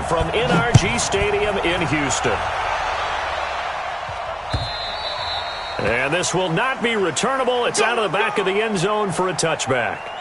live from NRG Stadium in Houston. And this will not be returnable. It's out of the back of the end zone for a touchback.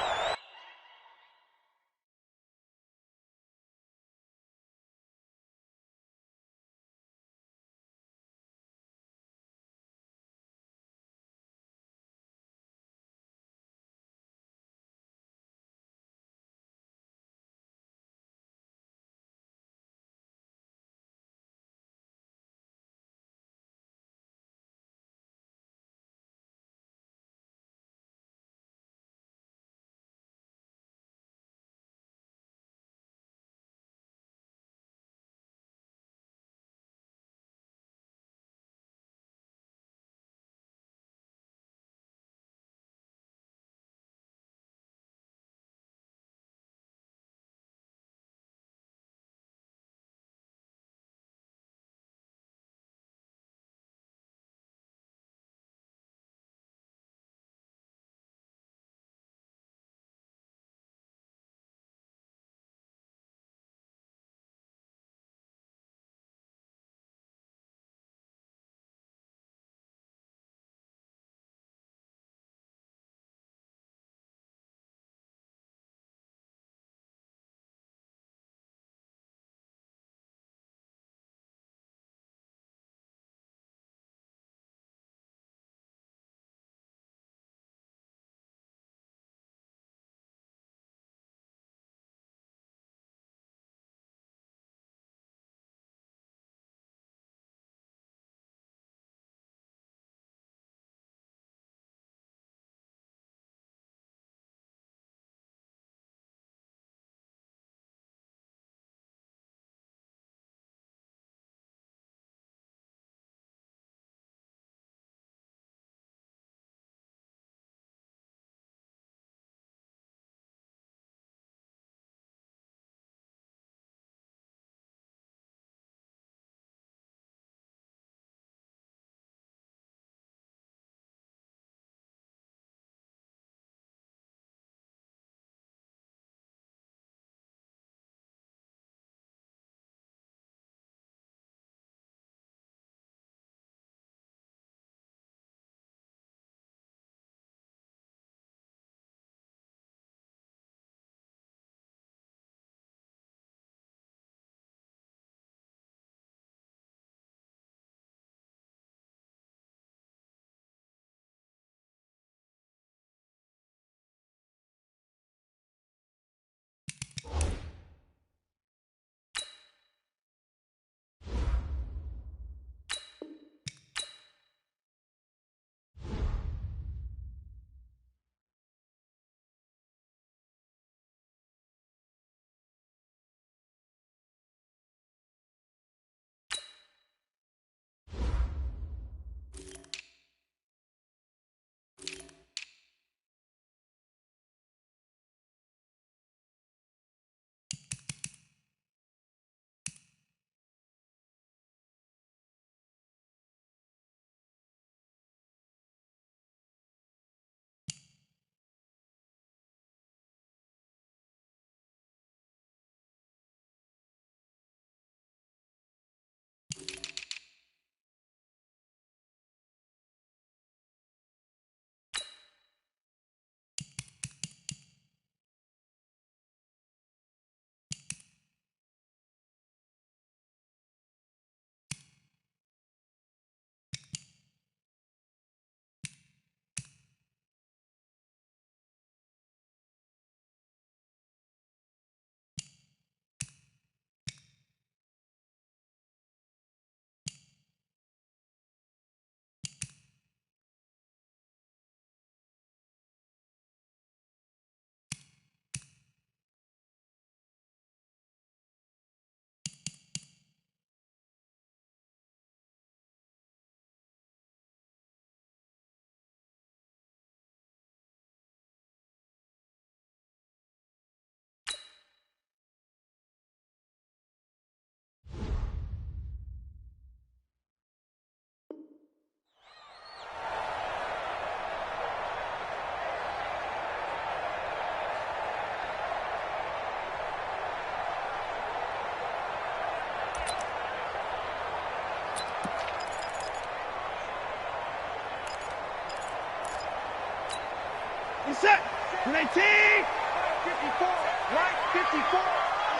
Right 54. Right 54.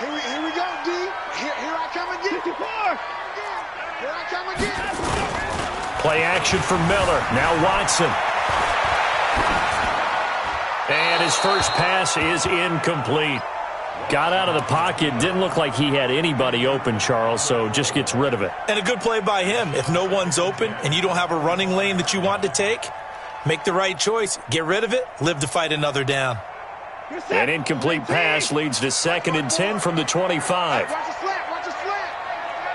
Here we go, D. Here I come again. 54. Here I come again. Play action for Miller. Now Watson. And his first pass is incomplete. Got out of the pocket. Didn't look like he had anybody open, Charles, so just gets rid of it. And a good play by him. If no one's open and you don't have a running lane that you want to take, make the right choice. Get rid of it. Live to fight another down. An incomplete pass leads to 2nd and 10 from the 25. Watch the slant. Watch the slant.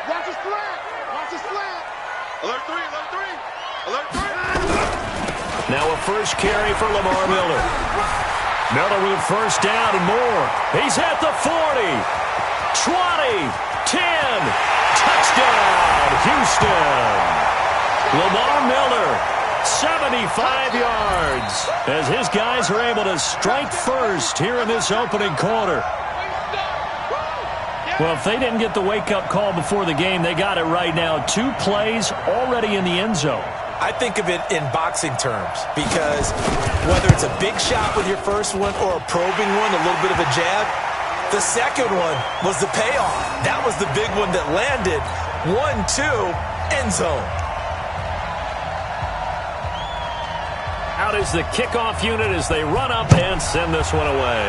Watch the slant. Watch the slant. Alert 3. Alert 3. Alert 3. Now a first carry for Lamar Miller. Miller with first down and more. He's at the 40, 20, 10. Touchdown, Houston. Lamar Miller, 75 yards, as his guys are able to strike first here in this opening quarter. Well, if they didn't get the wake-up call before the game, they got it right now. 2 plays already in the end zone. I think of it in boxing terms because whether it's a big shot with your first one or a probing one, a little bit of a jab, the second one was the payoff. That was the big one that landed. 1-2, end zone. Out is the kickoff unit as they run up and send this one away.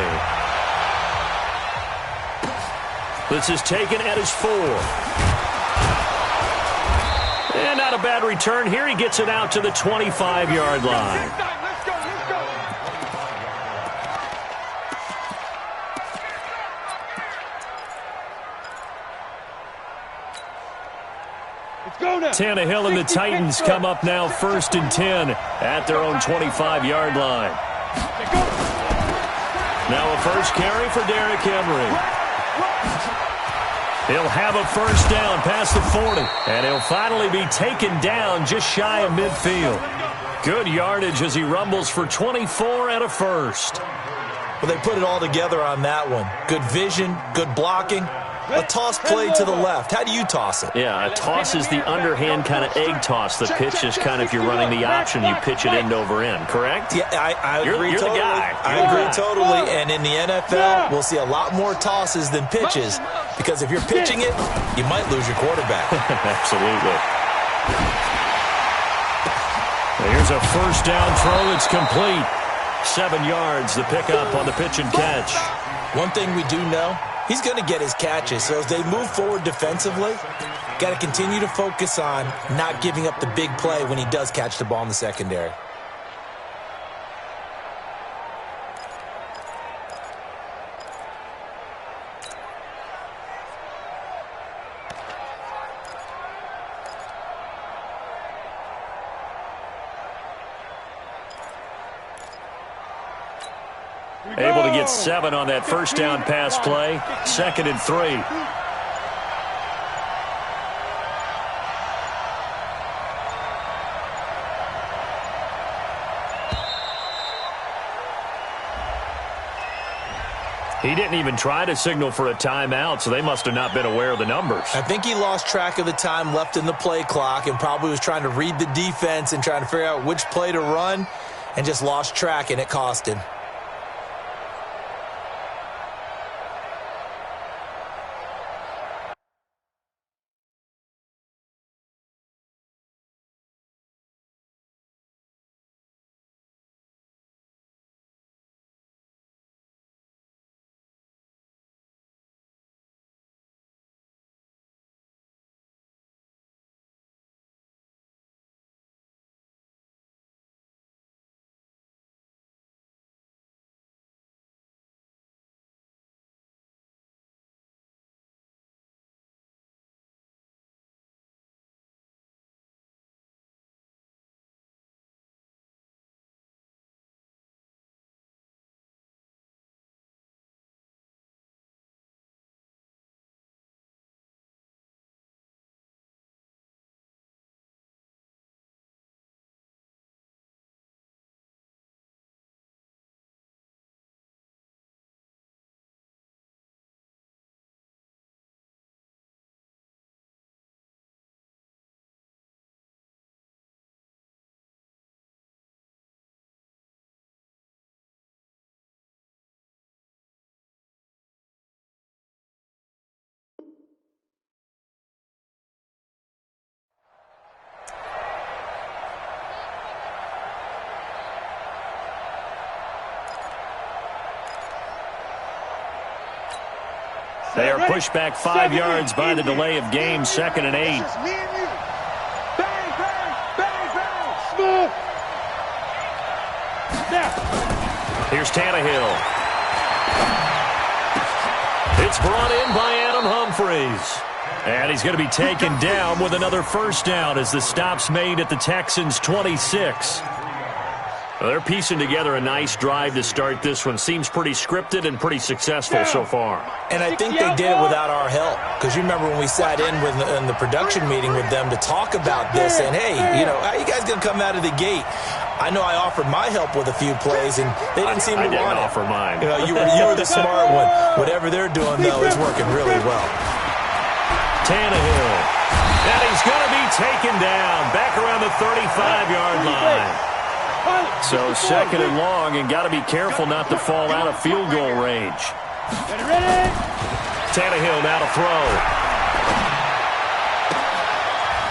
This is taken at his 4. And not a bad return here. He gets it out to the 25-yard line. Let's go. Let's go now. Tannehill and the Titans come up now 1st and 10 at their own 25-yard line. Now a first carry for Derrick Henry. He'll have a first down past the 40, and he'll finally be taken down just shy of midfield. Good yardage as he rumbles for 24 and a first. Well, they put it all together on that one. Good vision, good blocking. A toss play to the left. How do you toss it? Yeah, a toss is the underhand kind of egg toss. The pitch is kind of, if you're running the option, you pitch it end over end, correct? Yeah, I agree you're totally. The guy. I agree totally. And in the NFL, we'll see a lot more tosses than pitches because if you're pitching it, you might lose your quarterback. Absolutely. Here's a first down throw. It's complete. 7 yards, the pickup on the pitch and catch. One thing we do know, he's going to get his catches. So as they move forward defensively, got to continue to focus on not giving up the big play when he does catch the ball in the secondary. Able to get 7 on that first down pass play. 2nd and 3. He didn't even try to signal for a timeout, so they must have not been aware of the numbers. I think he lost track of the time left in the play clock and probably was trying to read the defense and trying to figure out which play to run and just lost track, and it cost him. They are pushed back 5 yards by the delay of game, 2nd and 8. Just me and you. Bang, bang, bang, bang. Smooth. Now. Here's Tannehill. It's brought in by Adam Humphries. And he's going to be taken down with another first down as the stop's made at the Texans' 26. Well, they're piecing together a nice drive to start this one. Seems pretty scripted and pretty successful so far. And I think they did it without our help. Because you remember when we sat in the production meeting with them to talk about this, and hey, how are you guys going to come out of the gate? I know I offered my help with a few plays, and they didn't seem to want it. I didn't offer mine. You were the smart one. Whatever they're doing, though, is working really well. Tannehill. And he's going to be taken down back around the 35-yard line. So 2nd and long, and got to be careful not to fall out of field goal range. Ready? Tannehill now to throw.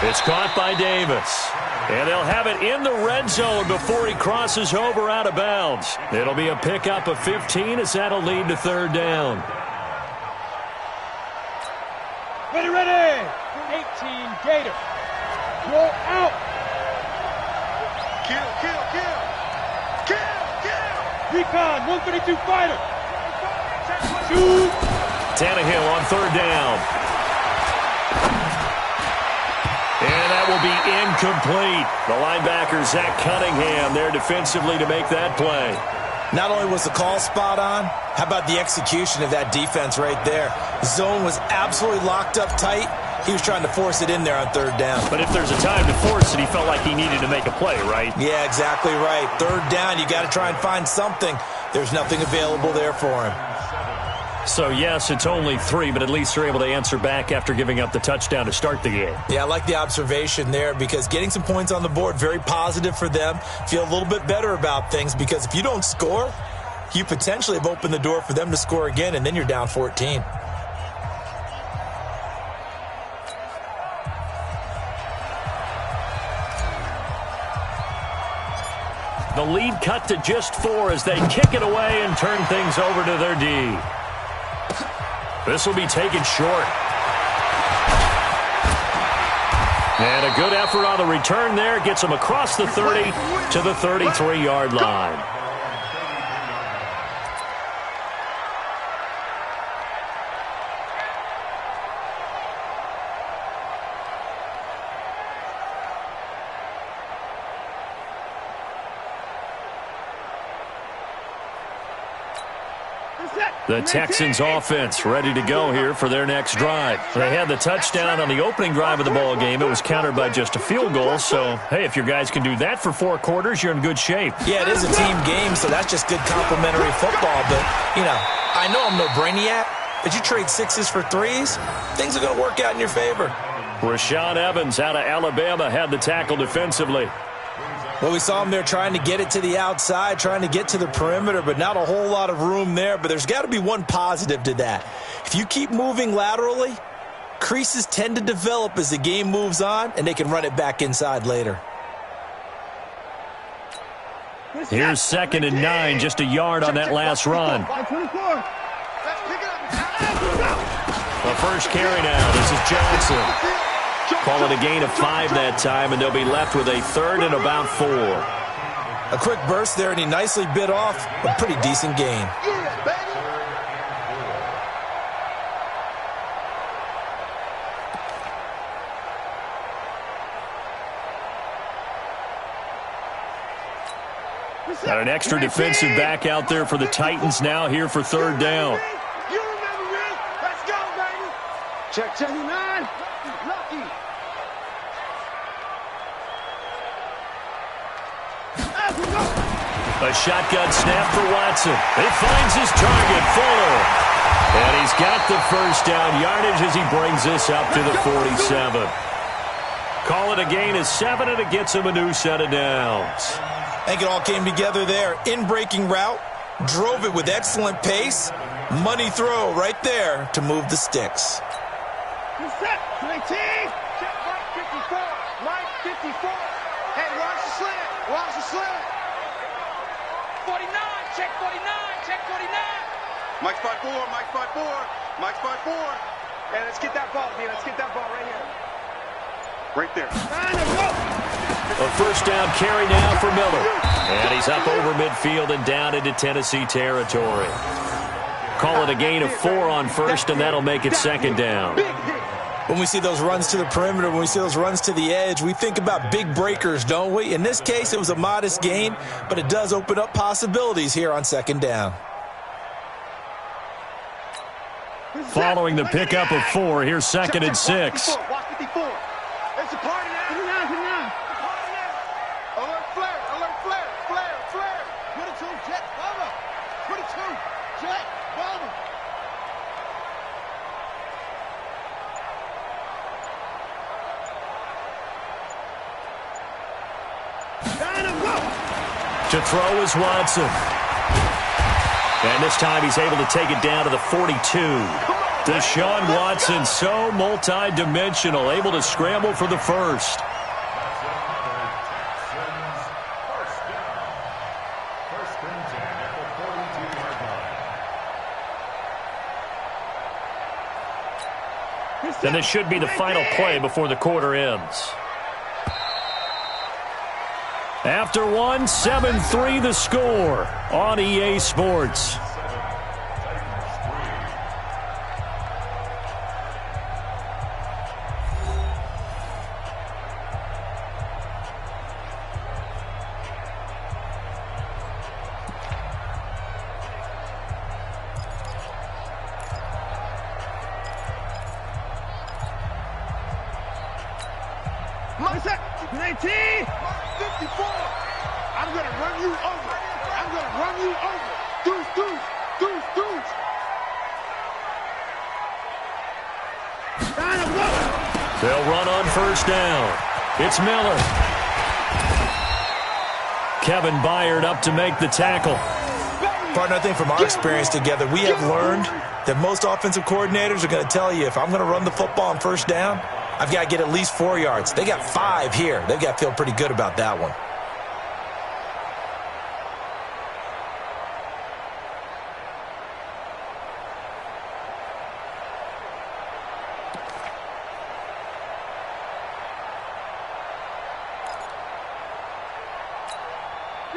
It's caught by Davis. And they'll have it in the red zone before he crosses over out of bounds. It'll be a pickup of 15 as that'll lead to 3rd down. Ready. 18 Gator. Roll out. Kill. Recon, 132 fighter. Shoot. Tannehill on 3rd down. And that will be incomplete. The linebacker, Zach Cunningham, there defensively to make that play. Not only was the call spot on, how about the execution of that defense right there? Zone was absolutely locked up tight. He was trying to force it in there on 3rd down. But if there's a time to force it, he felt like he needed to make a play, right? Yeah, exactly right. 3rd down, you got to try and find something. There's nothing available there for him. So, yes, it's only 3, but at least they're able to answer back after giving up the touchdown to start the game. Yeah, I like the observation there because getting some points on the board, very positive for them. Feel a little bit better about things because if you don't score, you potentially have opened the door for them to score again, and then you're down 14. The lead cut to just 4 as they kick it away and turn things over to their D. This will be taken short. And a good effort on the return there. Gets them across the 30 to the 33-yard line. The Texans offense ready to go here for their next drive. They had the touchdown on the opening drive of the ball game. It was countered by just a field goal. So, hey, if your guys can do that for 4 quarters, you're in good shape. Yeah, it is a team game, so that's just good complimentary football. But, I know I'm no brainiac, but you trade 6s for 3s, things are going to work out in your favor. Rashaan Evans out of Alabama had the tackle defensively. Well, we saw him there trying to get it to the outside, trying to get to the perimeter, but not a whole lot of room there. But there's got to be one positive to that. If you keep moving laterally, creases tend to develop as the game moves on, and they can run it back inside later. Here's 2nd and 9, just a yard on that last run. The first carry now. This is Johnson. Call it a gain of 5 that time, and they'll be left with a 3rd and about 4. A quick burst there, and he nicely bit off a pretty decent gain. Got an extra defensive back out there for the Titans now here for 3rd down. You remember me? Let's go, baby. Check 79. Lucky. A shotgun snap for Watson. It finds his target, Fuller. And he's got the first down yardage as he brings this up to the 47. Call it a gain of 7, and it gets him a new set of downs. I think it all came together there. In-breaking route, drove it with excellent pace. Money throw right there to move the sticks. Set 19. Check right 54. Right 54. Hey, watch the slant. Watch the slant. 49. Check 49. Check 49. Mike spot 4. Mike spot 4. Mike's by 4. Hey, let's get that ball, D. Let's get that ball right here. Right there. A first down carry now for Miller. And he's up over midfield and down into Tennessee territory. Call it a gain of 4 on first, and that'll make it second down. When we see those runs to the perimeter, when we see those runs to the edge, we think about big breakers, don't we? In this case, it was a modest gain, but it does open up possibilities here on second down. Following the pickup of 4, here's second and 6. Watch 54. It's a party now. Come on, come on. Alert flare, alert flare, flare, flare. 22, jet, bomber. 22, jet, bomber. To throw is Watson. And this time he's able to take it down to the 42. Deshaun Watson, so multi-dimensional, able to scramble for the first. And this should be the final play before the quarter ends. After 1, 7-3 the score on EA Sports. Mindset, 19. 54. I'm going to run you over. I'm going to run you over. Deuce, deuce, deuce, deuce. They'll run on first down. It's Miller. Kevin Byard up to make the tackle. Partner, I think from our experience together, we have learned that most offensive coordinators are going to tell you, if I'm going to run the football on first down, I've got to get at least 4 yards. They got 5 here. They've got to feel pretty good about that one.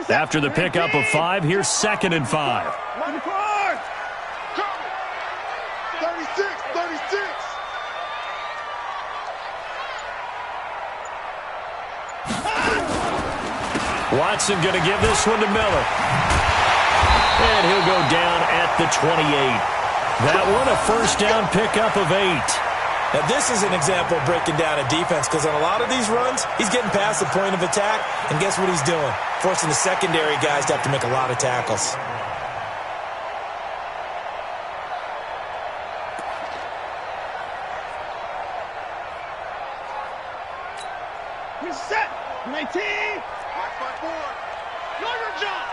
After the pickup of 5, here's second and 5. 36, 36. Watson going to give this one to Miller. And he'll go down at the 28. That one a first down pickup of 8. Now, this is an example of breaking down a defense, because on a lot of these runs, he's getting past the point of attack, and guess what he's doing? Forcing the secondary guys to have to make a lot of tackles. Set, 19. Mike's by 4. Know your job.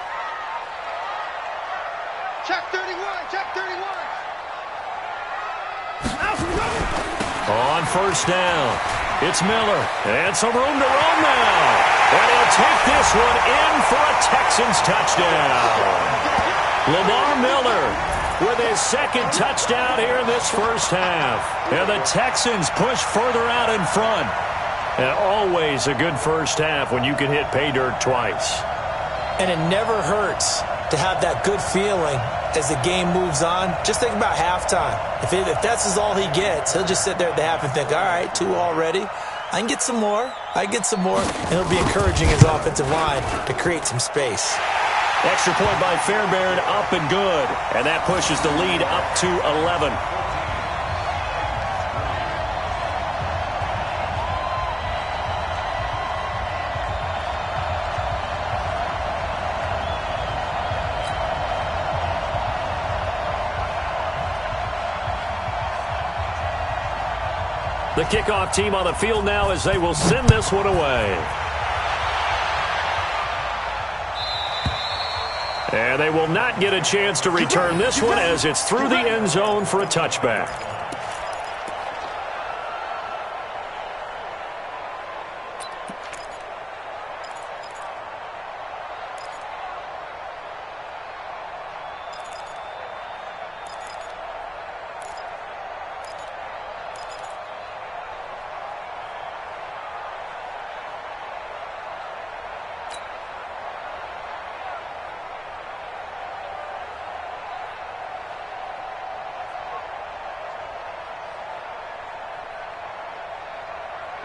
Check 31, check 31. On first down, it's Miller. And some room to roam now. And he'll take this one in for a Texans touchdown. Lamar Miller with his second touchdown here in this first half. And the Texans push further out in front. And always a good first half when you can hit pay dirt twice. And it never hurts to have that good feeling as the game moves on. Just think about halftime. If that's all he gets, he'll just sit there at the half and think, all right, 2 already. I can get some more. I can get some more. And he'll be encouraging his offensive line to create some space. Extra point by Fairbairn, up and good. And that pushes the lead up to 11. The kickoff team on the field now as they will send this one away. And they will not get a chance to return this one as it's through the end zone for a touchback.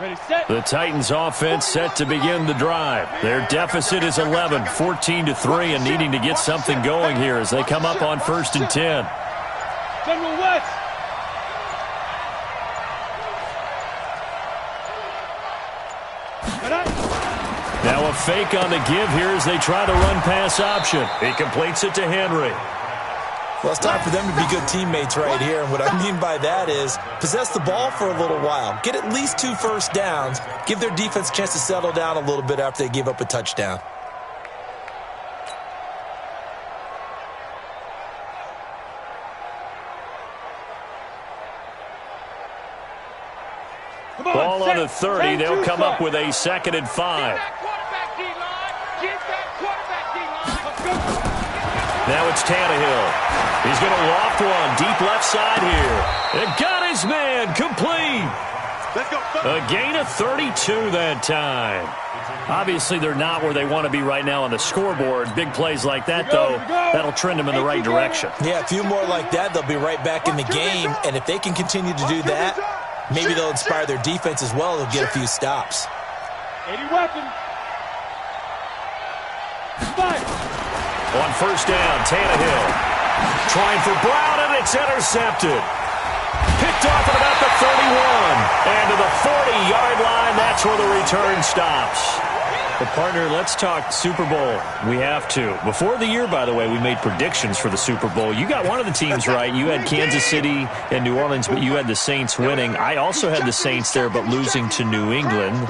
Ready, set. The Titans offense set to begin the drive. Their deficit is 11, 14-3, and needing to get something going here as they come up on 1st and 10. General West. Now a fake on the give here as they try to run pass option. He completes it to Henry. Well, it's time for them to be good teammates right here. And what I mean by that is possess the ball for a little while. Get at least 2 first downs. Give their defense a chance to settle down a little bit after they give up a touchdown. Ball on the 30. They'll come up with a 2nd and 5. Now it's Tannehill. He's going to loft one deep left side here. And got his man complete. Let's go. A gain of 32 that time. Obviously, they're not where they want to be right now on the scoreboard. Big plays like that, though, that'll trend them in the right direction. Yeah, a few more like that, they'll be right back in the game. And if they can continue to do that, maybe they'll inspire their defense as well. They'll get a few stops. 80 weapon. On 1st down, Tannehill trying for Brown, and it's intercepted. Picked off at about the 31. And to the 40-yard line, that's where the return stops. Well, partner, let's talk Super Bowl. We have to. Before the year, by the way, we made predictions for the Super Bowl. You got one of the teams right. You had Kansas City and New Orleans, but you had the Saints winning. I also had the Saints there, but losing to New England.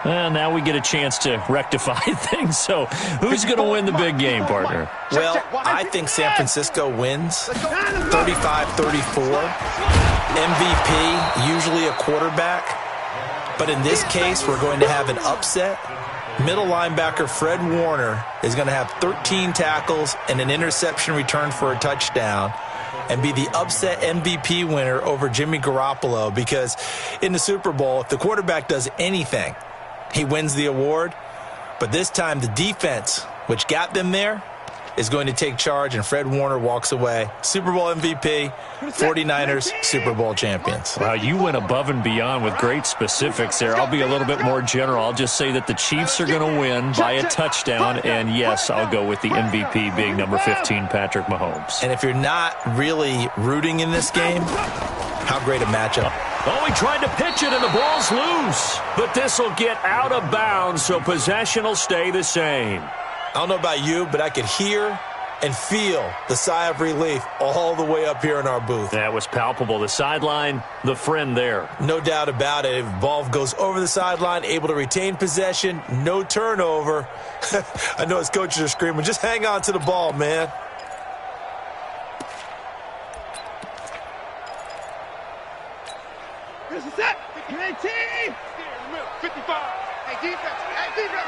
Well, now we get a chance to rectify things. So who's going to win the big game, partner? Well, I think San Francisco wins 35-34. MVP, usually a quarterback. But in this case, we're going to have an upset. Middle linebacker Fred Warner is going to have 13 tackles and an interception return for a touchdown and be the upset MVP winner over Jimmy Garoppolo, because in the Super Bowl, if the quarterback does anything, he wins the award. But this time, the defense, which got them there, is going to take charge, and Fred Warner walks away. Super Bowl MVP, 49ers, Super Bowl champions. Wow, you went above and beyond with great specifics there. I'll be a little bit more general. I'll just say that the Chiefs are going to win by a touchdown, and yes, I'll go with the MVP being number 15, Patrick Mahomes. And if you're not really rooting in this game, how great a matchup. Oh, he tried to pitch it, and the ball's loose. But this will get out of bounds, so possession will stay the same. I don't know about you, but I could hear and feel the sigh of relief all the way up here in our booth. That was palpable. The sideline, the friend there. No doubt about it. If ball goes over the sideline, able to retain possession, no turnover. I know his coaches are screaming, just hang on to the ball, man. Here's the set. Great team. 55. Hey, defense,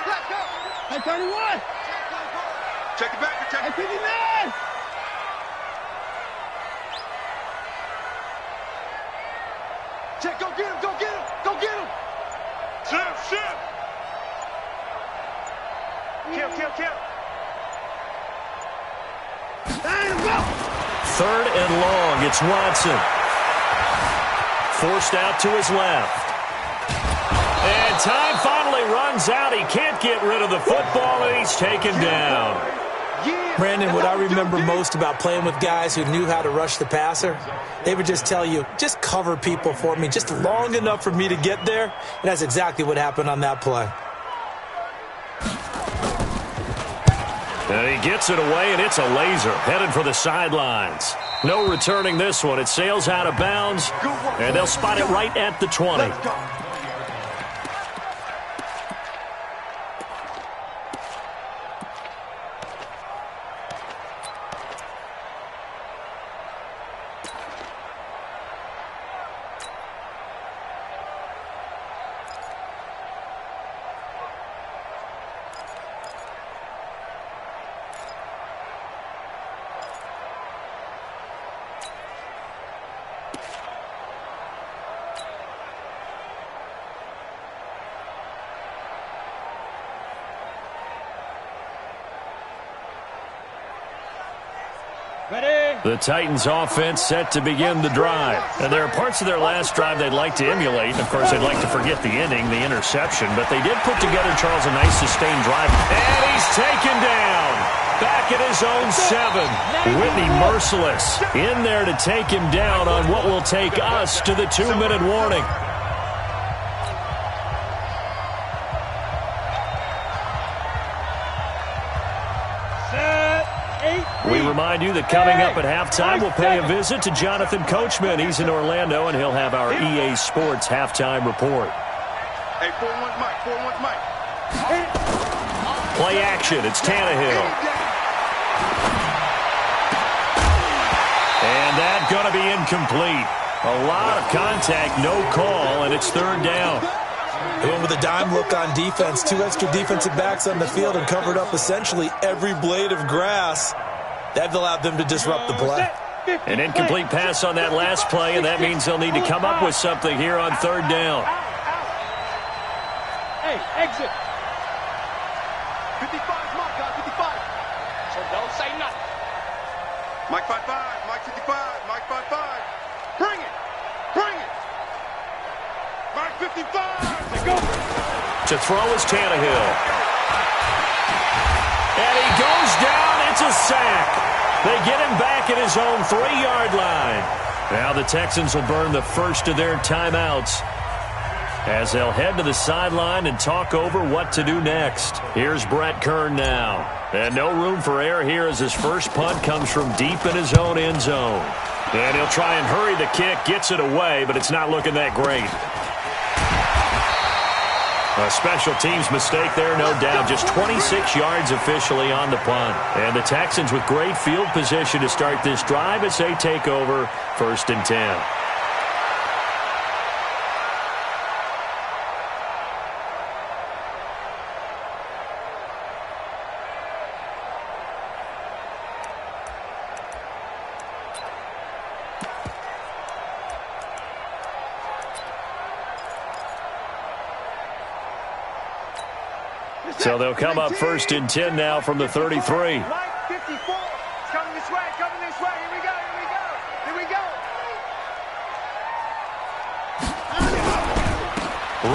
let's go. Hey, 31. Check it back. Check Hey, it. 59. Check, go get him, go get him, go get him. Shift. Kill. Third and long. It's Watson. Forced out to his left. And time finally runs out. He can't get rid of the football, and he's taken down. Brandon, what I remember most about playing with guys who knew how to rush the passer, they would just tell you, just cover people for me, just long enough for me to get there. And that's exactly what happened on that play. And he gets it away, and it's a laser headed for the sidelines. No returning this one. It sails out of bounds, and they'll spot it right at the 20. Ready. The Titans offense set to begin the drive. And there are parts of their last drive they'd like to emulate. Of course, they'd like to forget the ending, the interception. But they did put together, Charles, a nice sustained drive. And he's taken down. Back at his own 7. Whitney merciless in there to take him down on what will take us to the 2-minute warning. We remind you that coming up at halftime, we'll pay a visit to Jonathan Coachman. He's in Orlando, and he'll have our EA Sports halftime report. Hey, 4-1's Mike. 4-1's Mike. Play action. It's Tannehill. And that's going to be incomplete. A lot of contact, no call, and it's third down. They went with a dime look on defense. 2 extra defensive backs on the field and covered up essentially every blade of grass. That allowed them to disrupt the play. An incomplete pass on that last play, and that means they'll need to come up with something here on third down. Hey, exit. 55's Mike, guys, 55. So don't say nothing. Mike 5-5. Mike 55. Mike 5-5. Bring it. Bring it. Mike 55. Let's go. To throw is Tannehill. And he goes down. It's a sack. They get him back at his own 3-yard line. Now the Texans will burn the first of their timeouts as they'll head to the sideline and talk over what to do next. Here's Brett Kern now. And no room for error here as his first punt comes from deep in his own end zone. And he'll try and hurry the kick, gets it away, but it's not looking that great. A special teams mistake there, no doubt. Just 26 yards officially on the punt. And the Texans with great field position to start this drive as they take over 1st and 10. So they'll come up 1st and 10 now from the 33. Mike 54. It's coming this way, coming this way. Here we go, here we go. Here we go.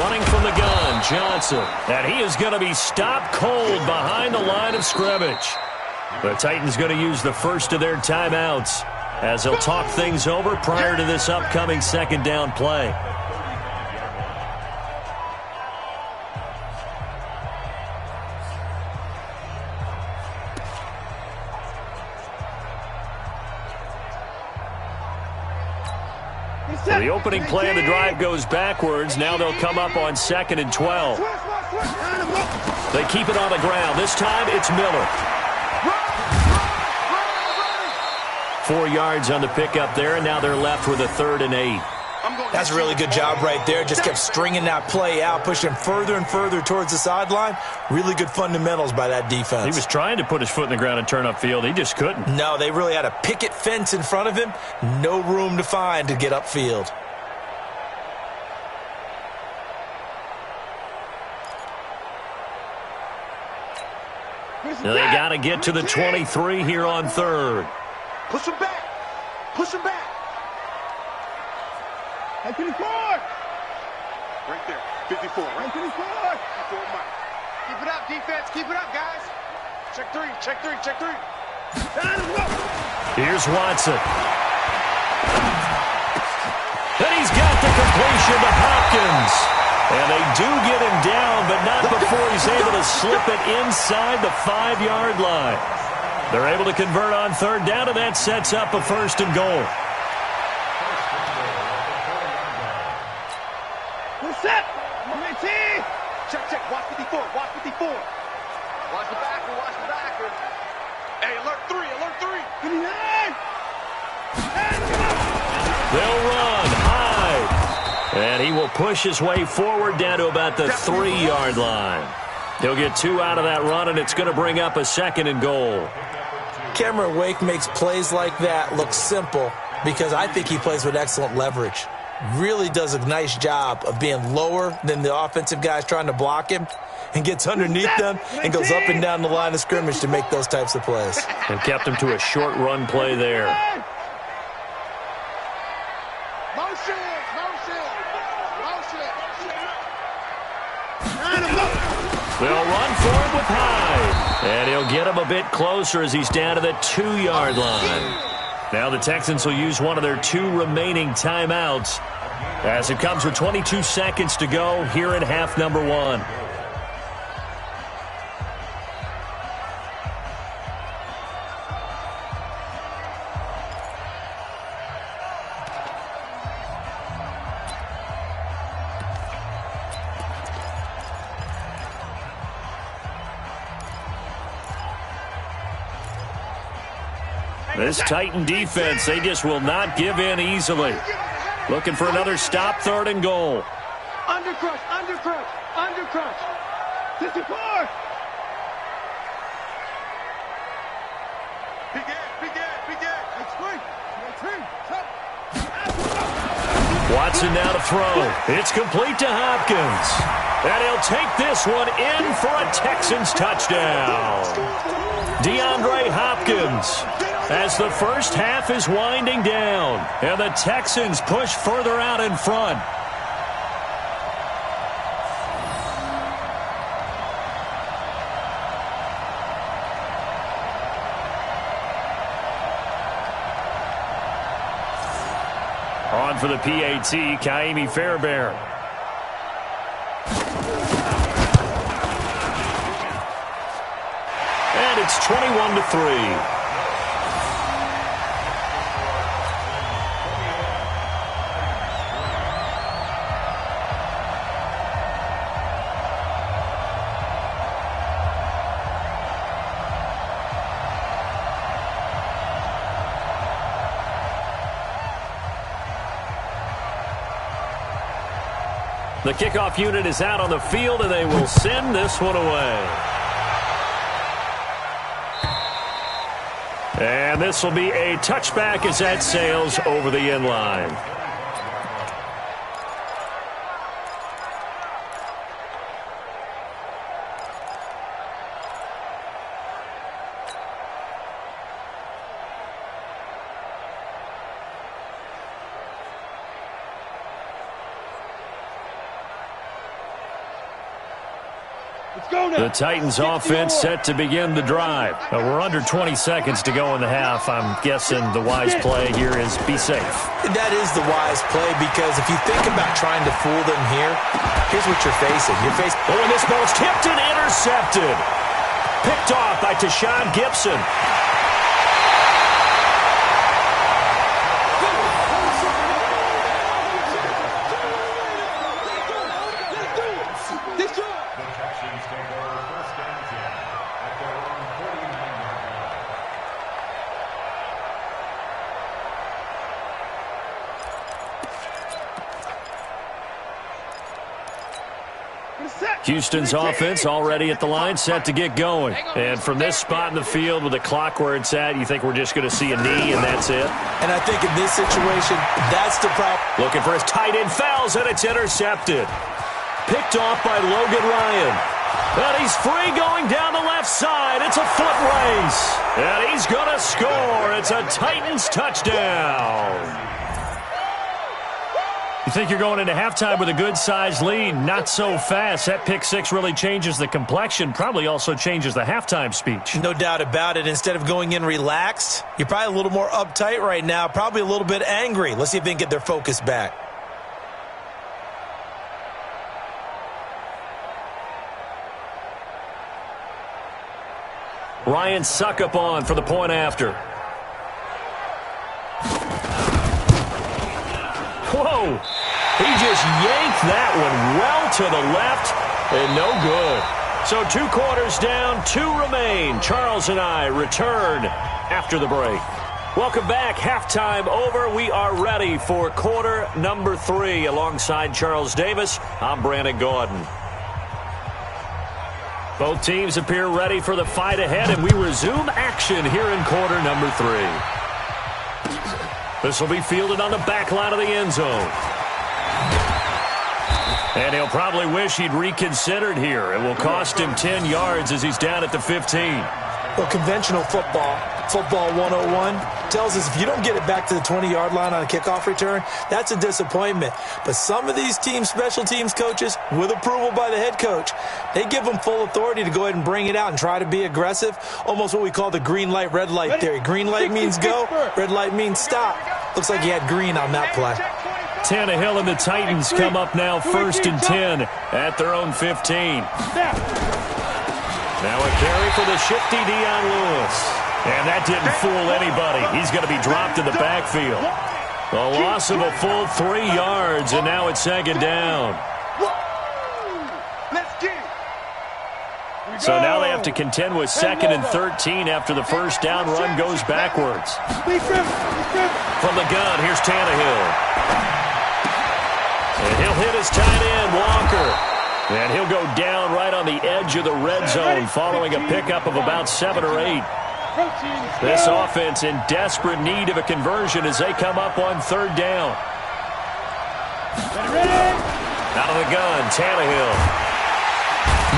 Running from the gun, Johnson. And he is going to be stopped cold behind the line of scrimmage. The Titans going to use the first of their timeouts as they'll talk things over prior to this upcoming 2nd down play. So the opening play of the drive goes backwards. Now they'll come up on 2nd and 12. They keep it on the ground. This time it's Miller. 4 yards on the pickup there, and now they're left with a 3rd and 8. That's a really good job right there. Just kept stringing that play out, pushing further and further towards the sideline. Really good fundamentals by that defense. He was trying to put his foot in the ground and turn upfield. He just couldn't. No, they really had a picket fence in front of him. No room to find to get upfield. Now they got to get to the 23 here on 3rd. Push him back. Push him back. Hey, 54. Right there. 54. Right? 54. 54, Mike. Keep it up, defense. Keep it up, guys. Check 3. Check 3. Check 3. Here's Watson. Then he's got the completion to Hopkins. And they do get him down, but not before he's able to slip it inside the 5-yard line. They're able to convert on 3rd down, and that sets up a 1st and goal. Who's set? Check, check. Watch 54. Watch 54. Watch the backer. Watch the backer. Hey, alert 3. Alert 3. They'll run high. And he will push his way forward down to about the 3-yard line. He'll get 2 out of that run, and it's going to bring up a 2nd and goal. Cameron Wake makes plays like that look simple because I think he plays with excellent leverage. really does a nice job of being lower than the offensive guys trying to block him and gets underneath them and goes up and down the line of scrimmage to make those types of plays. And kept him to a short run play there. Motion. They'll run for it with Hyde. And he'll get him a bit closer as he's down to the 2-yard line. Now the Texans will use one of their 2 remaining timeouts as it comes with 22 seconds to go here in half number 1. This Titan defense, they just will not give in easily. Looking for another stop, 3rd and goal. Undercrush. 54. Watson now to throw. It's complete to Hopkins. And he'll take this one in for a Texans touchdown. DeAndre Hopkins, as the first half is winding down, and the Texans push further out in front. On for the PAT, Kaimi Fairbairn. And it's 21-3. The kickoff unit is out on the field, and they will send this one away. And this will be a touchback as that sails over the end line. The Titans offense set to begin the drive. We're under 20 seconds to go in the half. I'm guessing the wise play here is be safe. That is the wise play, because if you think about trying to fool them here, here's what you're facing. Oh, and this ball's tipped and intercepted. Picked off by Tashawn Gibson. Houston's offense already at the line, set to get going. And from this spot in the field with the clock where it's at, you think we're just going to see a knee and that's it? And I think in this situation, that's the problem. Looking for his tight end, fouls, and it's intercepted. Picked off by Logan Ryan. And he's free going down the left side. It's a foot race. And he's going to score. It's a Titans touchdown. You think you're going into halftime with a good-sized lead. Not so fast. That pick six really changes the complexion, probably also changes the halftime speech. No doubt about it. Instead of going in relaxed, you're probably a little more uptight right now, probably a little bit angry. Let's see if they can get their focus back. Ryan Suckup on for the point after. Whoa! He just yanked that one well to the left, and no good. So 2 quarters down, 2 remain. Charles and I return after the break. Welcome back. Halftime over. We are ready for quarter number 3. Alongside Charles Davis, I'm Brandon Gordon. Both teams appear ready for the fight ahead, and we resume action here in quarter number 3. This will be fielded on the back line of the end zone. And he'll probably wish he'd reconsidered here. It will cost him 10 yards as he's down at the 15. Well, conventional football 101, tells us if you don't get it back to the 20-yard line on a kickoff return, that's a disappointment. But some of these team special teams coaches, with approval by the head coach, they give them full authority to go ahead and bring it out and try to be aggressive, almost what we call the green light, red light theory. Green light means go, red light means stop. Looks like he had green on that play. Tannehill and the Titans come up now 1st and 10 at their own 15. Now a carry for the shifty Dion Lewis. And that didn't fool anybody. He's going to be dropped in the backfield. A loss of a full 3 yards, and now it's 2nd down. So now they have to contend with 2nd and 13 after the first down run goes backwards. From the gun, here's Tannehill. And he'll hit his tight end, Walker. And he'll go down right on the edge of the red zone following a pickup of about 7 or 8. This offense in desperate need of a conversion as they come up on 3rd down. Out of the gun, Tannehill.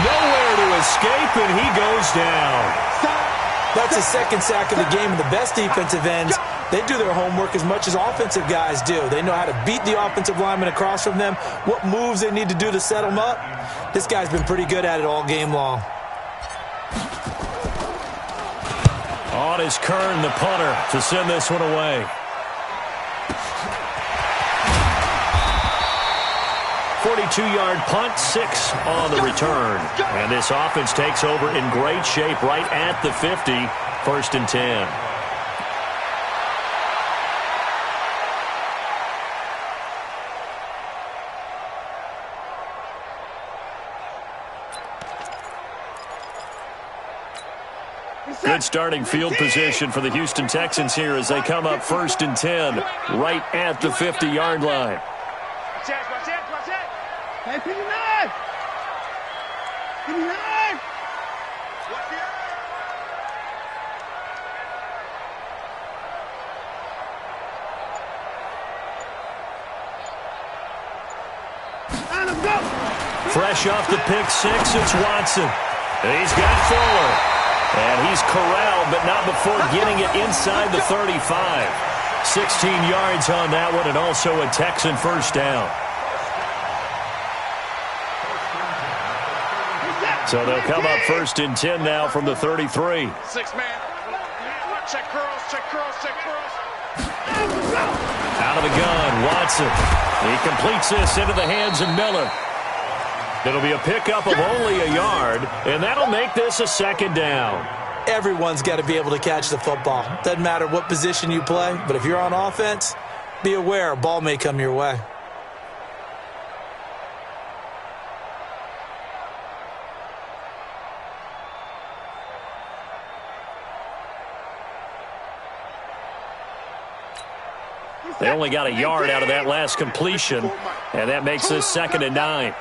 Nowhere to escape, and he goes down. That's the 2nd sack of the game, and the best defensive ends, they do their homework as much as offensive guys do. They know how to beat the offensive lineman across from them, what moves they need to do to set them up. This guy's been pretty good at it all game long. On is Kern, the punter, to send this one away. 42-yard punt, 6 on the return. And this offense takes over in great shape right at the 50, 1st and 10. Good starting field position for the Houston Texans here as they come up 1st and 10 right at the 50-yard line. Hey, 59! 59! Fresh off the pick 6, it's Watson. He's got Fuller. And he's corralled, but not before getting it inside the 35. 16 yards on that one, and also a Texan 1st down. So they'll come up 1st and 10 now from the 33. 6-man. Check curls, check curls, check curls. Out of the gun, Watson. He completes this into the hands of Miller. It'll be a pickup of only a yard, and that'll make this a 2nd down. Everyone's got to be able to catch the football. Doesn't matter what position you play, but if you're on offense, be aware a ball may come your way. They only got a yard out of that last completion, and that makes this 2nd and 9.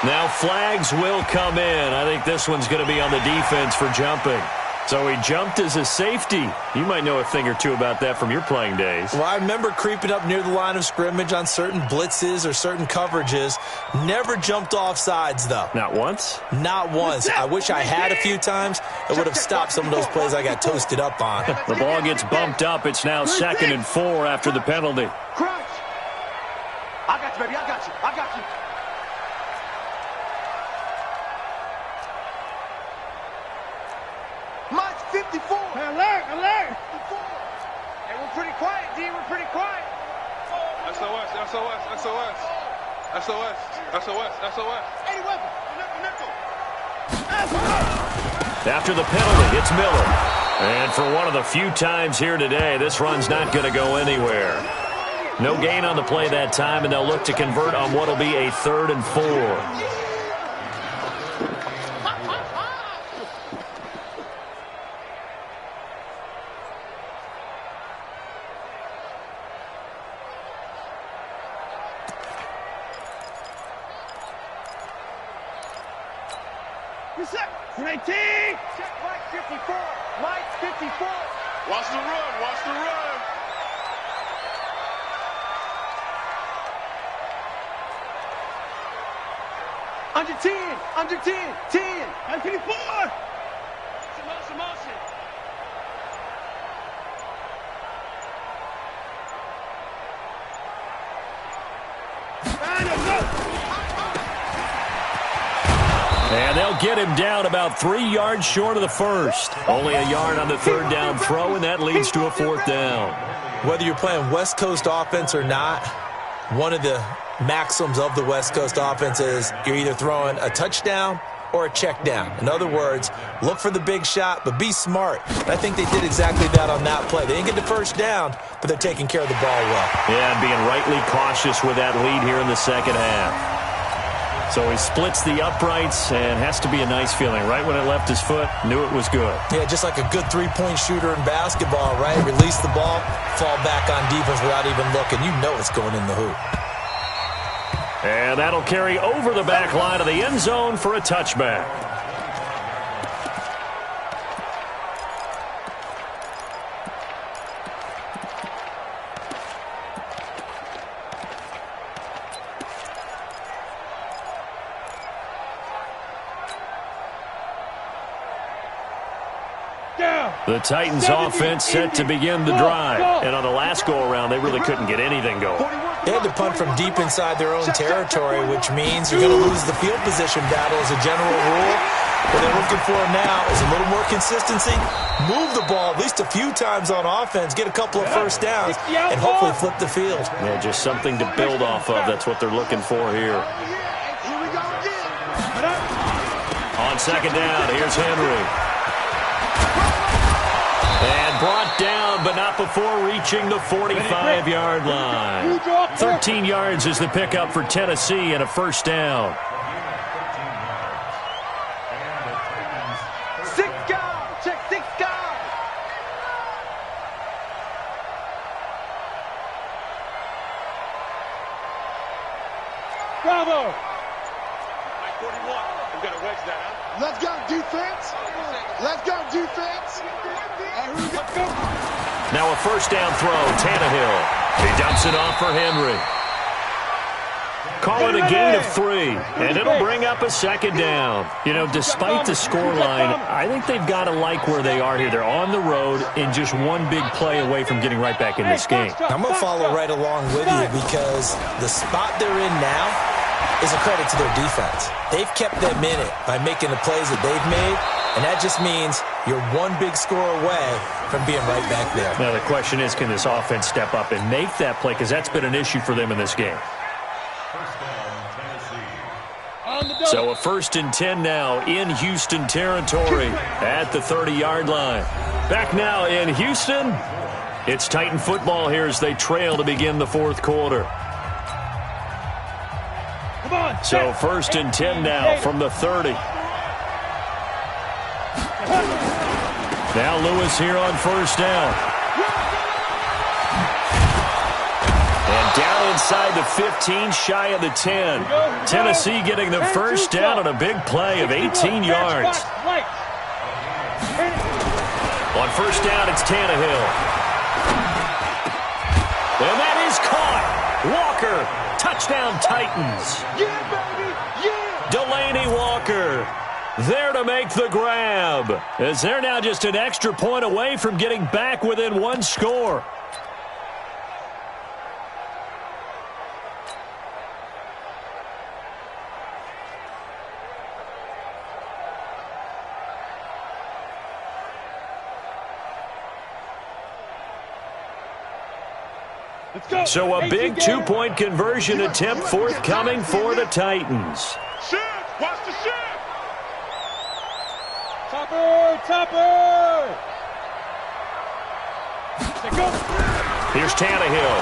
Now flags will come in. I think this one's going to be on the defense for jumping. So he jumped as a safety. You might know a thing or two about that from your playing days. Well, I remember creeping up near the line of scrimmage on certain blitzes or certain coverages. Never jumped off sides, though. Not once? Not once. I wish I had a few times. It would have stopped some of those plays I got toasted up on. The ball gets bumped up. It's now 2nd and 4 after the penalty. Crunch! I got you, baby. I got you. I got you. Mike's 54. Hey, alert, alert. 54. Hey, we're pretty quiet, D. We're pretty quiet. SOS, SOS, SOS. SOS, SOS, SOS. Eddie Weber. Nickel. After the penalty, it's Miller. And for one of the few times here today, this run's not going to go anywhere. No gain on the play that time, and they'll look to convert on what will be a 3rd and 4. Check Mike 54. Mike 54. Watch the run, watch the run. Under 10. Under 10. 10. 54. Motion, motion. And they'll get him down about 3 yards short of the first. Only a yard on the third down throw, and that leads to a fourth down. Whether you're playing West Coast offense or not, one of the maxims of the West Coast offense is you're either throwing a touchdown or a check down. In other words, look for the big shot, but be smart. And I think they did exactly that on that play. They didn't get the first down, but they're taking care of the ball well. Yeah, and being rightly cautious with that lead here in the second half. So he splits the uprights, and has to be a nice feeling. Right when it left his foot, knew it was good. Yeah, just like a good three-point shooter in basketball, right? Release the ball, fall back on defense without even looking. You know it's going in the hoop. And that'll carry over the back line of the end zone for a touchback. The Titans offense set to begin the drive. And on the last go-around, they really couldn't get anything going. They had to punt from deep inside their own territory, which means you're going to lose the field position battle as a general rule. What they're looking for now is a little more consistency. Move the ball at least a few times on offense, get a couple of first downs, and hopefully flip the field. Yeah, just something to build off of. That's what they're looking for here. On second down, here's Henry. And brought down, but not before reaching the 45-yard line. 13 yards is the pickup for Tennessee and a first down. 6 guard. Check 6 guard. Bravo. Mike 41. We got to wedge that out. Let's go, defense. Let's go, defense. Now a first down throw, Tannehill. He dumps it off for Henry. Call it a gain of 3, and it'll bring up a second down. You know, despite the scoreline, I think they've got to like where they are here. They're on the road and just one big play away from getting right back in this game. I'm going to follow right along with you because the spot they're in now is a credit to their defense. They've kept them in it by making the plays that they've made, and that just means you're one big score away from being right back there. Now the question is, can this offense step up and make that play? Because that's been an issue for them in this game. So a 1st and 10 now in Houston territory at the 30-yard line. Back now in Houston, it's Titan football here as they trail to begin the fourth quarter. So 1st and 10 now from the 30. Now Lewis here on first down. And down inside the 15, shy of the 10. Tennessee getting the first down on a big play of 18 yards. On first down, it's Tannehill. And that is caught. Walker, touchdown Titans. Yeah, baby. Yeah. Delaney Walker there to make the grab, as they're now just an extra point away from getting back within one score. So a big two-point conversion attempt forthcoming for the Titans. Shift! Watch the shift! Topper! Here's Tannehill.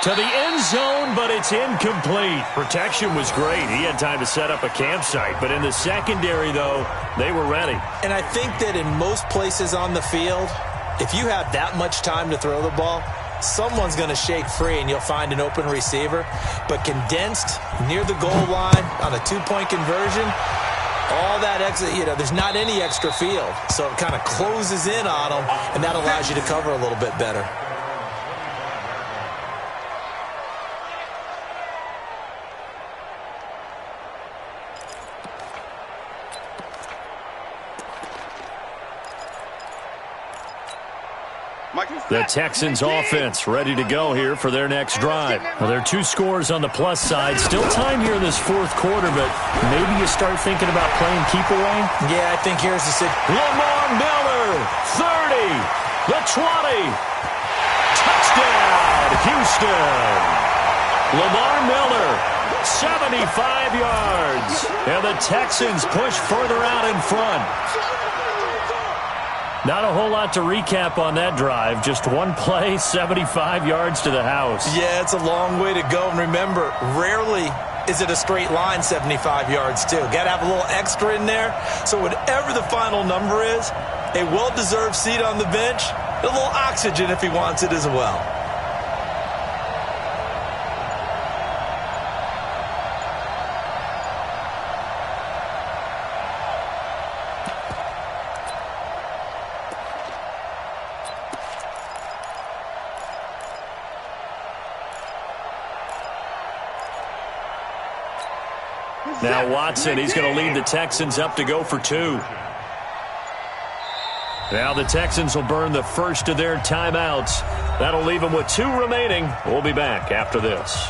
To the end zone, but it's incomplete. Protection was great. He had time to set up a campsite. But in the secondary, though, they were ready. And I think that in most places on the field, if you have that much time to throw the ball, someone's going to shake free and you'll find an open receiver. But condensed near the goal line on a two-point conversion, all that extra, there's not any extra field. So it kind of closes in on them, and that allows you to cover a little bit better. The Texans offense ready to go here for their next drive. Well, there are 2 scores on the plus side. Still time here in this 4th quarter, but maybe you start thinking about playing keep away? Yeah, I think here's the Lamar Miller, 30, the 20. Touchdown, Houston. Lamar Miller, 75 yards. And the Texans push further out in front. Not a whole lot to recap on that drive. Just one play, 75 yards to the house. Yeah, it's a long way to go. And remember, rarely is it a straight line 75 yards, too. Got to have a little extra in there. So whatever the final number is, a well-deserved seat on the bench, a little oxygen if he wants it as well. Now Watson, he's going to lead the Texans up to go for 2. Now the Texans will burn the first of their timeouts. That'll leave them with 2 remaining. We'll be back after this.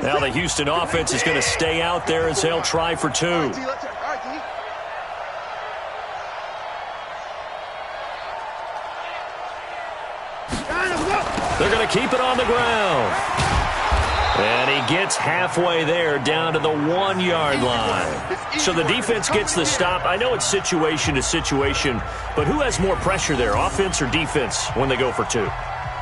Now the Houston offense is going to stay out there as they'll try for 2. They're going to keep it on the ground. And he gets halfway there down to the 1-yard line. So the defense gets the stop. I know it's situation to situation, but who has more pressure there, offense or defense, when they go for 2?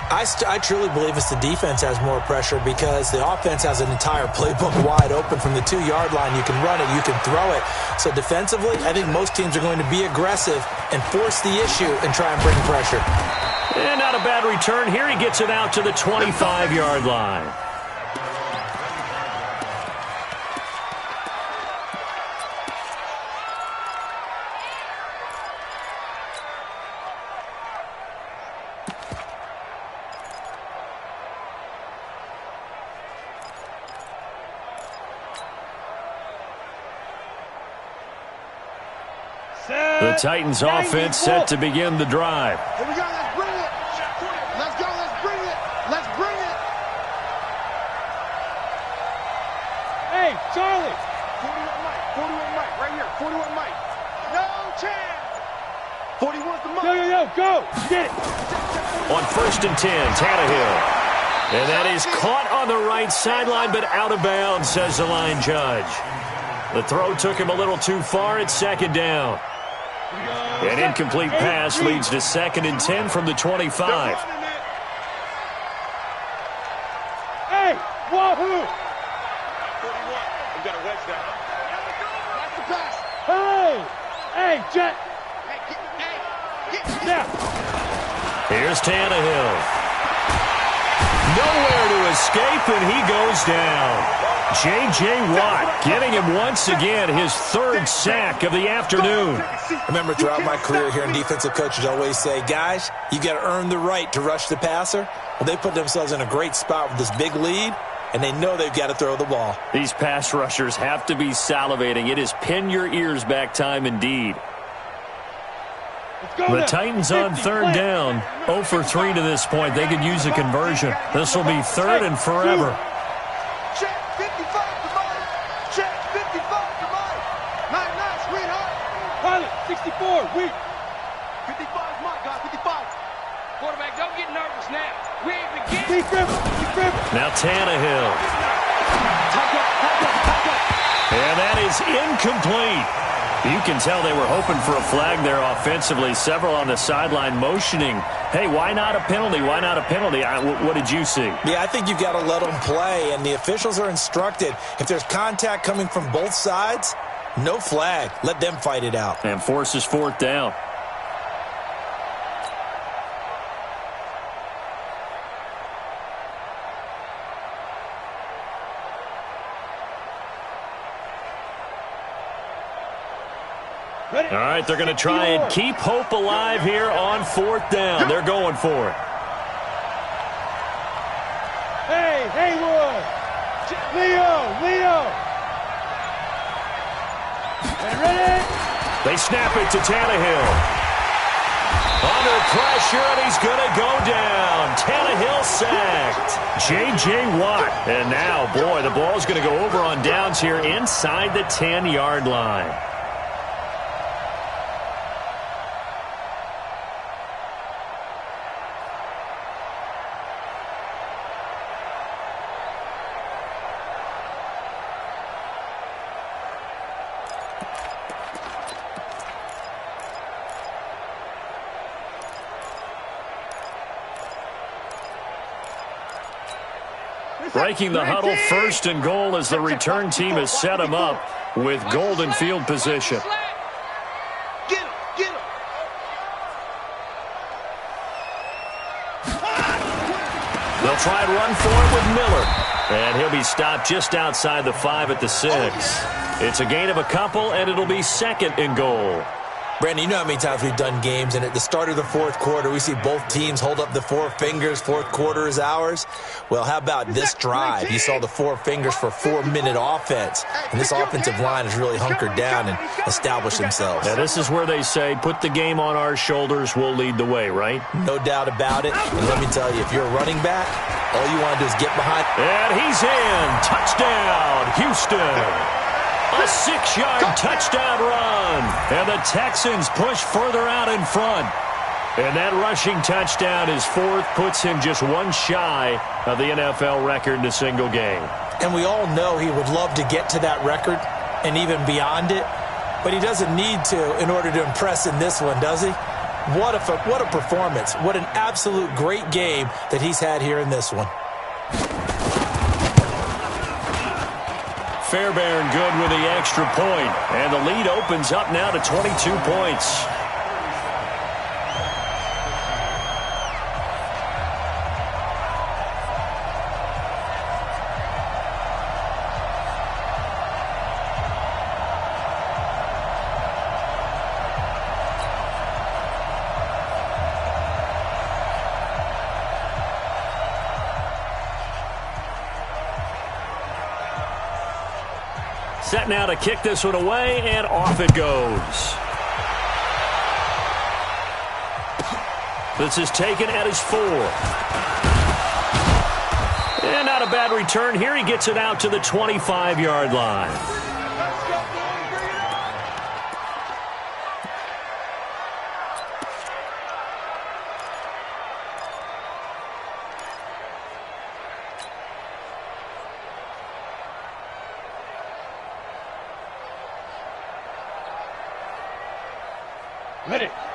I truly believe it's the defense has more pressure because the offense has an entire playbook wide open from the 2-yard line. You can run it, you can throw it. So defensively, I think most teams are going to be aggressive and force the issue and try and bring pressure. And not a bad return. Here he gets it out to the 25-yard line. The Titans offense set to begin the drive. Here we go, let's bring it. Let's go, let's bring it. Let's bring it. Hey, Charlie. 41 Mike, right here, 41 Mike. No chance. 41's the Mike. Yo, go. Get it. On 1st and 10, Tannehill. And that is caught on the right sideline, but out of bounds, says the line judge. The throw took him a little too far. It's 2nd down. An incomplete pass leads to 2nd and 10 from the 25. Hey, wahoo! 41. We got a wedge down. That's the pass. Hey, Jet. Yeah. Here's Tannehill. Nowhere to escape, and he goes down. J.J. Watt getting him once again his 3rd sack of the afternoon. Remember, throughout my career here in defensive coaches always say, guys, you got to earn the right to rush the passer. Well, they put themselves in a great spot with this big lead, and they know they've got to throw the ball. These pass rushers have to be salivating. It is pin your ears back time indeed. The Titans on 3rd down. 0 for 3 to this point. They could use a conversion. This will be 3rd and forever. Check 55 to Mike. Check 55 to Mike. Nice, sweetheart. Pilot, 64, weak. 55 Mike, guys, 55. Quarterback, don't get nervous now. We ain't beginning. Keep dribbling. Now Tannehill. And that is incomplete. You can tell they were hoping for a flag there offensively. Several on the sideline motioning. Hey, why not a penalty? Why not a penalty? What did you see? Yeah, I think you've got to let them play, and the officials are instructed. If there's contact coming from both sides, no flag. Let them fight it out. And forces 4th down. All right, they're going to try and keep hope alive here on 4th down. They're going for it. Hey, Haywood. Leo. Ready? They snap it to Tannehill. Under pressure, and he's going to go down. Tannehill sacked. J.J. Watt. And now, boy, the ball's going to go over on downs here inside the 10-yard line. Breaking the huddle, 1st and goal as the return team has set him up with golden field position. Get him. They'll try and run for it with Miller. And he'll be stopped just outside the 5 at the 6. It's a gain of a couple, and it'll be 2nd and goal. Brandon, you know how many times we've done games, and at the start of the 4th quarter, we see both teams hold up the 4 fingers, 4th quarter is ours. Well, how about this drive? You saw the 4 fingers for 4-minute offense, and this offensive line has really hunkered down and established themselves. Now, this is where they say, put the game on our shoulders, we'll lead the way, right? No doubt about it. And let me tell you, if you're a running back, all you want to do is get behind. And he's in. Touchdown, Houston. A 6-yard touchdown run. And the Texans push further out in front. And that rushing touchdown is 4th, puts him just one shy of the NFL record in a single game. And we all know he would love to get to that record and even beyond it, but he doesn't need to in order to impress in this one, does he? What a performance. What an absolute great game that he's had here in this one. Fairbairn good with the extra point, and the lead opens up now to 22 points. Set now to kick this one away, and off it goes. This is taken at his 4. And not a bad return here. He gets it out to the 25-yard line.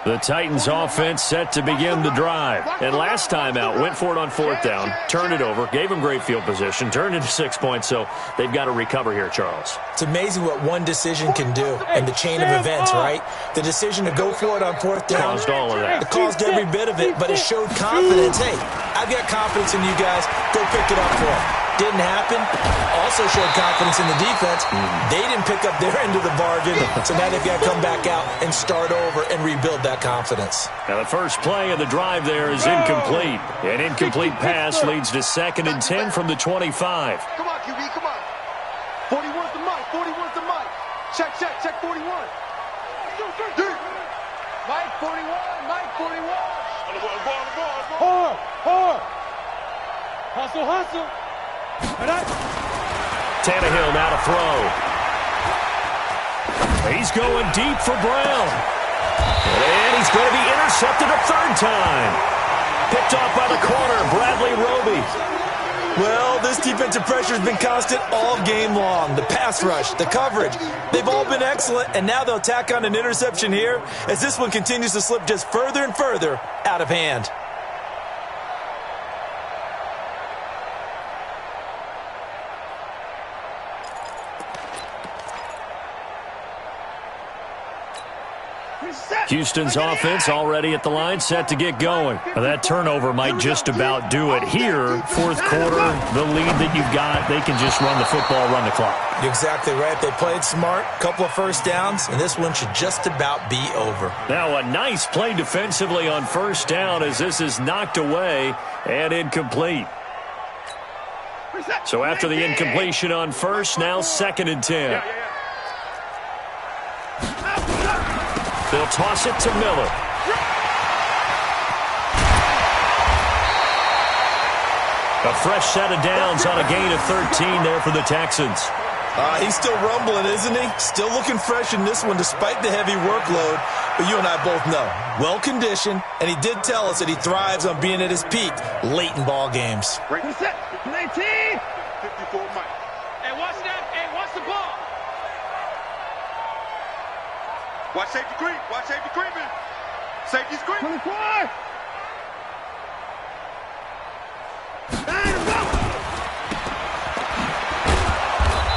The Titans offense set to begin the drive. And last time out, went for it on 4th down, turned it over, gave them great field position, turned into 6 points, so they've got to recover here, Charles. It's amazing what one decision can do in the chain of events, right? The decision to go for it on 4th down. Caused all of that. It caused every bit of it, but it showed confidence. Hey, I've got confidence in you guys. Go pick it up for them. Didn't happen. Also showed confidence in the defense. They didn't pick up their end of the bargain, so now they've got to come back out and start over and rebuild that confidence. Now the first play of the drive there is incomplete. An incomplete pass leads to 2nd and 10 from the 25. Come on, QB, come on. 41's the mic, 41's the mic. Check 41. Mike 41, Mike 41. Hard. Hustle. Tannehill now to throw. He's going deep for Brown. And he's going to be intercepted a 3rd time. Picked off by the corner, Bradley Roby. Well, this defensive pressure has been constant all game long. The pass rush, the coverage, they've all been excellent, and now they'll tack on an interception here as this one continues to slip just further and further out of hand. Houston's offense already at the line, set to get going. That turnover might just about do it. Here, fourth quarter, the lead that you've got, they can just run the football, run the clock. You're exactly right. They played smart, couple of first downs, and this one should just about be over. Now a nice play defensively on first down as this is knocked away and incomplete. So after the incompletion on first, now 2nd and 10. They'll toss it to Miller. A fresh set of downs on a gain of 13 there for the Texans. He's still rumbling, isn't he? Still looking fresh in this one despite the heavy workload. But you and I both know, well-conditioned, and he did tell us that he thrives on being at his peak late in ball games. 19. 54 Mike. Hey, watch that. Hey, watch the ball. Watch safety creep. Watch safety creeping. Safety's creeping. 24.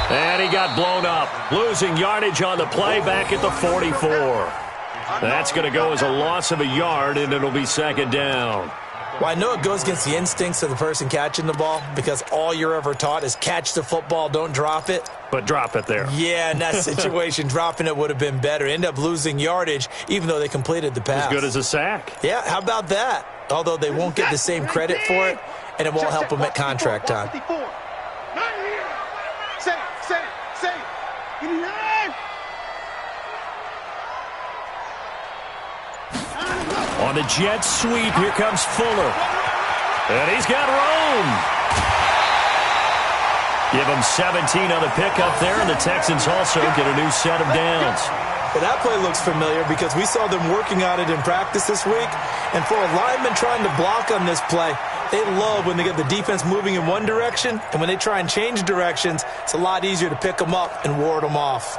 And he got blown up, losing yardage on the play back at the 44. That's going to go as a loss of a yard, and it'll be 2nd down. Well, I know it goes against the instincts of the person catching the ball because all you're ever taught is catch the football, don't drop it. But drop it there. Yeah, in that situation, dropping it would have been better. End up losing yardage, even though they completed the pass. As good as a sack. Yeah, how about that? Although they won't get the same credit for it, and it won't help them at contract time. 54. Not here. Say it. 89. On the jet sweep, here comes Fuller. And he's got room. Give him 17 on the pickup there, and the Texans also get a new set of downs. Well, that play looks familiar because we saw them working on it in practice this week. And for a lineman trying to block on this play, they love when they get the defense moving in one direction, and when they try and change directions, it's a lot easier to pick them up and ward them off.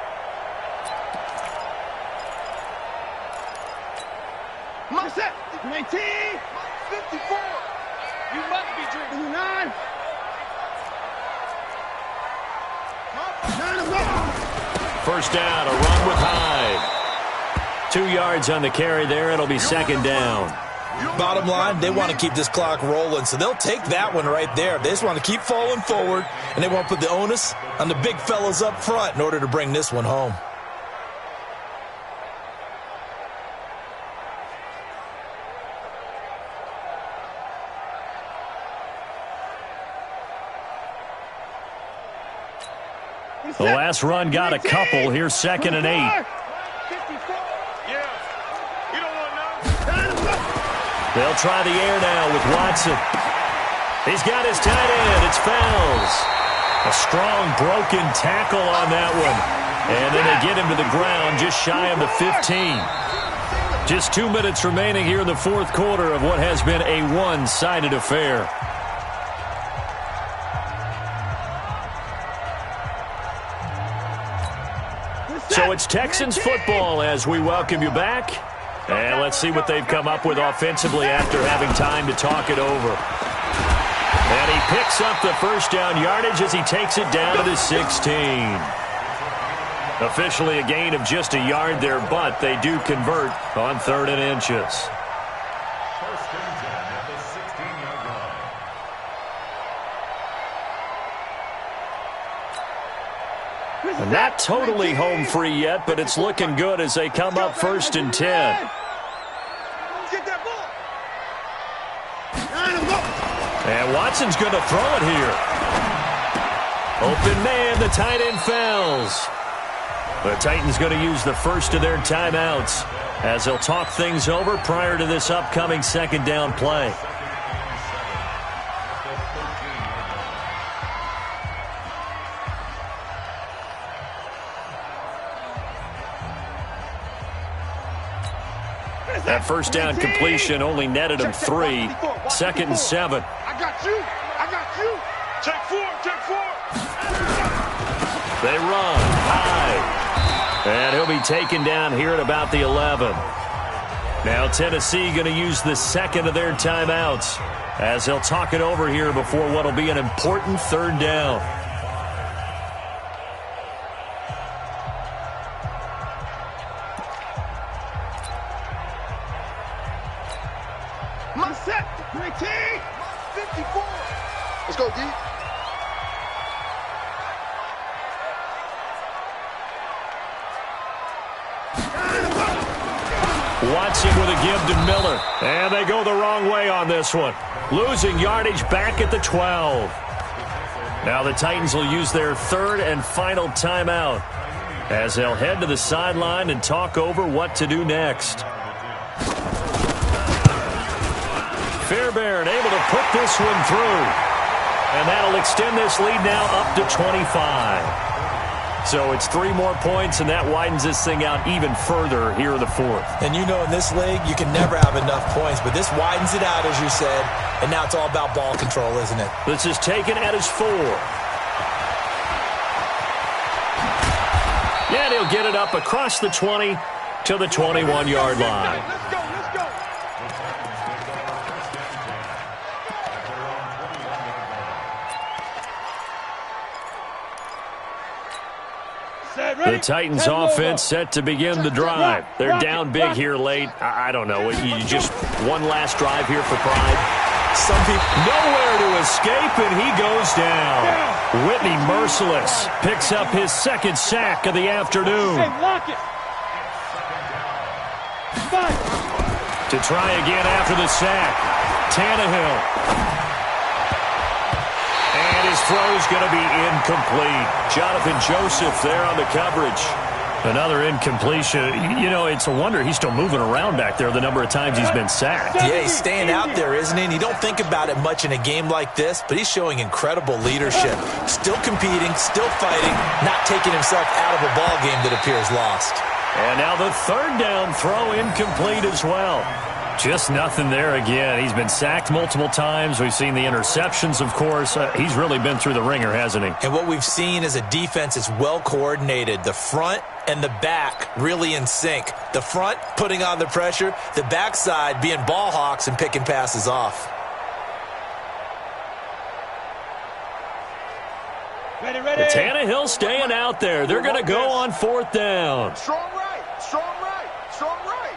What's that? 19. 54. You must be drinking. 9. First down, a run with Hyde. 2 yards on the carry there. It'll be 2nd down. Bottom line, they want to keep this clock rolling, so they'll take that one right there. They just want to keep falling forward, and they want to put the onus on the big fellas up front in order to bring this one home. The last run got a couple. Here's 2nd and 8. 54. Yeah. You don't want none. They'll try the air now with Watson. He's got his tight end. It's Fells. A strong broken tackle on that one. And then they get him to the ground just shy of the 15. Just 2 minutes remaining here in the fourth quarter of what has been a one-sided affair. So it's Texans football as we welcome you back. And let's see what they've come up with offensively after having time to talk it over. And he picks up the first down yardage as he takes it down to the 16. Officially a gain of just a yard there, but they do convert on 3rd and inches. And not totally home free yet, but it's looking good as they come up 1st and 10. Get that ball. And Watson's going to throw it here. Open man, the tight end Fells. The Titans going to use the first of their timeouts as they'll talk things over prior to this upcoming 2nd down play. That first down completion only netted him 3. 2nd and 7. I got you. Check 4. They run high. And he'll be taken down here at about the 11. Now Tennessee going to use the 2nd of their timeouts as they'll talk it over here before what will be an important 3rd down. 19. 54. Let's go, D. Watson with a give to Miller. And they go the wrong way on this one. Losing yardage back at the 12. Now the Titans will use their third and final timeout as they'll head to the sideline and talk over what to do next. Fairbairn able to put this one through. And that'll extend this lead now up to 25. So it's 3 more points, and that widens this thing out even further here in the fourth. And you know in this league, you can never have enough points, but this widens it out, as you said, and now it's all about ball control, isn't it? This is taken at his 4. And he'll get it up across the 20 to the 21-yard line. Let's go, let's go. The Titans offense set to begin the drive. They're down big here late. I don't know. You just one last drive here for pride. Some people nowhere to escape, and he goes down. Whitney merciless picks up his second sack of the afternoon. Hey, lock it. To try again after the sack, Tannehill. And his throw's going to be incomplete. Jonathan Joseph there on the coverage. Another incompletion. You know, it's a wonder he's still moving around back there the number of times he's been sacked. Yeah, he's staying out there, isn't he? And you don't think about it much in a game like this, but he's showing incredible leadership. Still competing, still fighting, not taking himself out of a ball game that appears lost. And now the third down throw incomplete as well. Just nothing there again. He's been sacked multiple times. We've seen the interceptions, of course. He's really been through the ringer, hasn't he? And what we've seen is a defense that's well coordinated. The front and the back really in sync. The front putting on the pressure. The backside being ball hawks and picking passes off. Ready, ready. Tannehill staying out there. They're going to go on 4th down. Strong right, strong right, strong right.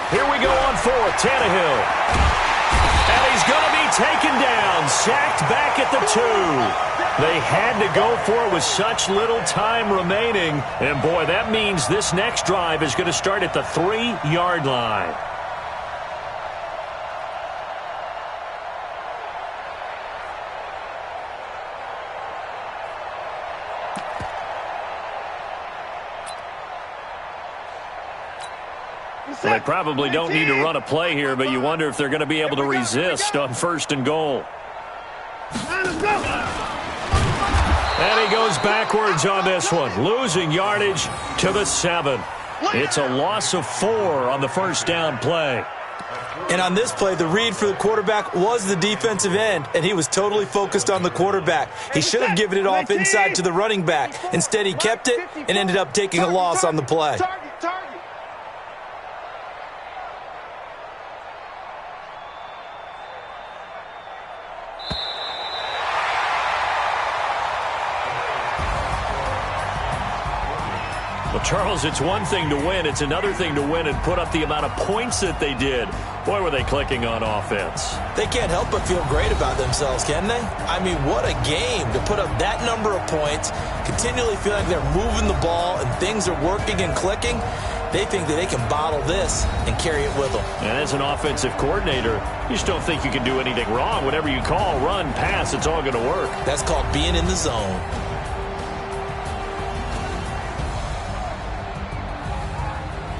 Here we go on 4th. Tannehill. And he's going to be taken down. Sacked back at the 2. They had to go for it with such little time remaining. And, boy, that means this next drive is going to start at the 3-yard line. Well, they probably don't need to run a play here, but you wonder if they're going to be able to resist on 1st and goal. And he goes backwards on this one, losing yardage to the 7. It's a loss of 4 on the 1st down play. And on this play, the read for the quarterback was the defensive end, and he was totally focused on the quarterback. He should have given it off inside to the running back. Instead, he kept it and ended up taking a loss on the play. Well, Charles, it's one thing to win. It's another thing to win and put up the amount of points that they did. Boy, were they clicking on offense. They can't help but feel great about themselves, can they? I mean, what a game to put up that number of points, continually feel like they're moving the ball and things are working and clicking. They think that they can bottle this and carry it with them. And as an offensive coordinator, you just don't think you can do anything wrong. Whatever you call, run, pass, it's all going to work. That's called being in the zone.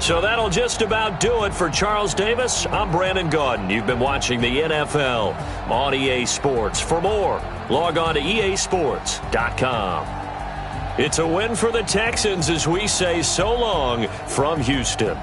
So that'll just about do it for Charles Davis. I'm Brandon Gaudin. You've been watching the NFL on EA Sports. For more, log on to easports.com. It's a win for the Texans as we say so long from Houston.